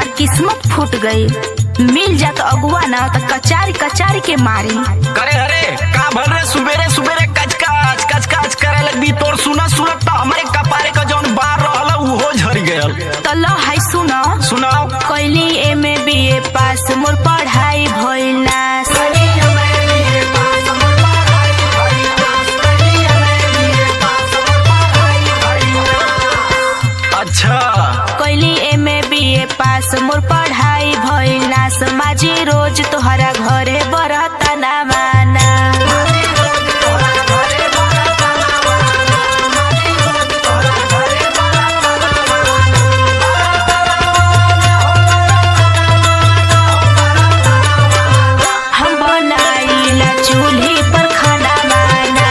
हमार किस्मत फूट गई। मिल जात अगुआ ना तो कचारी कचारी के मारी। करे अरे का भल रे सुबेरे सुबेरे कच कच करे लगदी। तोर सुनत तो हमारे कपारे का जौन बार रहल उहो झड़ गयल। तो लो है सुनो सुनाओ। कैली एमे बीए पास मोर पढ़ाई भइल नास। अच्छा कैली एमे बीए पास मोर पढ़ाई भइल नास। माजी रोज तोहरा घरे बरता ना माना। हम बनाइला चूल्ही पर खाना माना।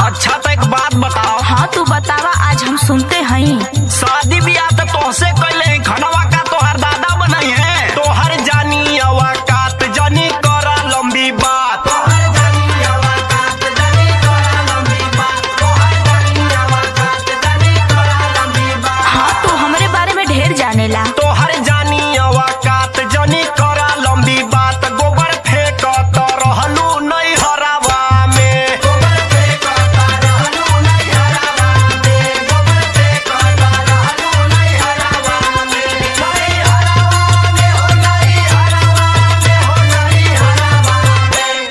अच्छा तो एक बात बताओ। हाँ तू बतावा आज हम सुनते हैं। शादी ब्याह तो तोहसे कैले खनवा का तोहर दादा बनाई है। तोहर जानी अवाकात जानी करा लंबी बात। हाँ तू हमरे बारे में ढेर जानेला। तोहर जानी अवाकात जानी करा लंबी बात। गोबर फेंक तो रहलू नहीं हरावा में।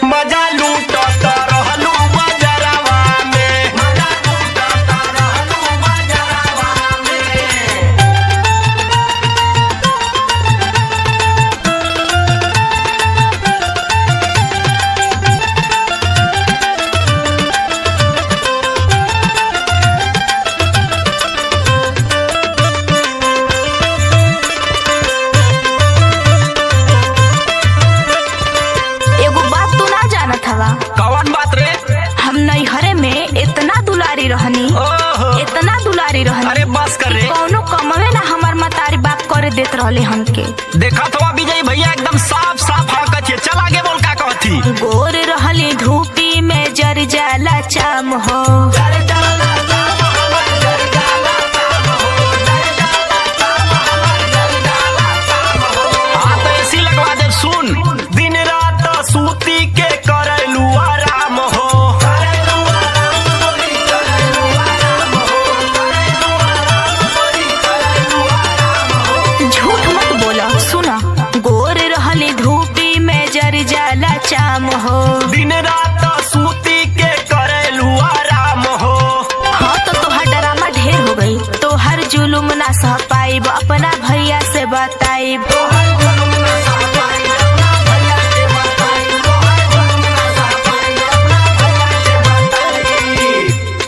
मजा लूट तो रहलू बजरवा में। एगो बात तू ना जानत हवा। कौन बात रे? हम नैहरे में इतना दुलारी रहनी। ओहो इतना दुलारी रहनी। अरे बस कर रे। कौनो कमवे ना हमार मतारी बाप करे देत रहले हमके। देखा तो विजय भैया एकदम साफ साफ हड़कत है। चल आगे बोल का कहती। गोर रहली धूपी में जर जाला चाम हो। हाँ तो ऐसी लगवा दे। सुन दिन रात सूती के करलू आराम हो। झूठ मत बोला। सुना गोर रहली धूपी में जर जाला चाम हो। दिन रात सूती के करलू आराम हो। हाँ तो तोहार ड्रामा ढेर हो गई। तोहर जुलुम ना सह पाइब अपना भैया से बताइब।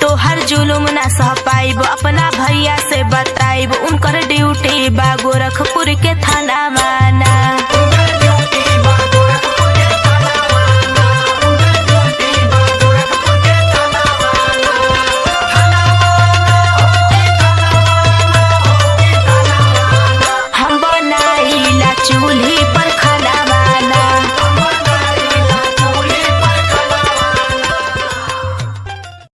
तोहर जुलुम ना सह पाइब अपना भैया से बताइब। उनकर ड्यूटी बा गोरखपुर के थाना माना।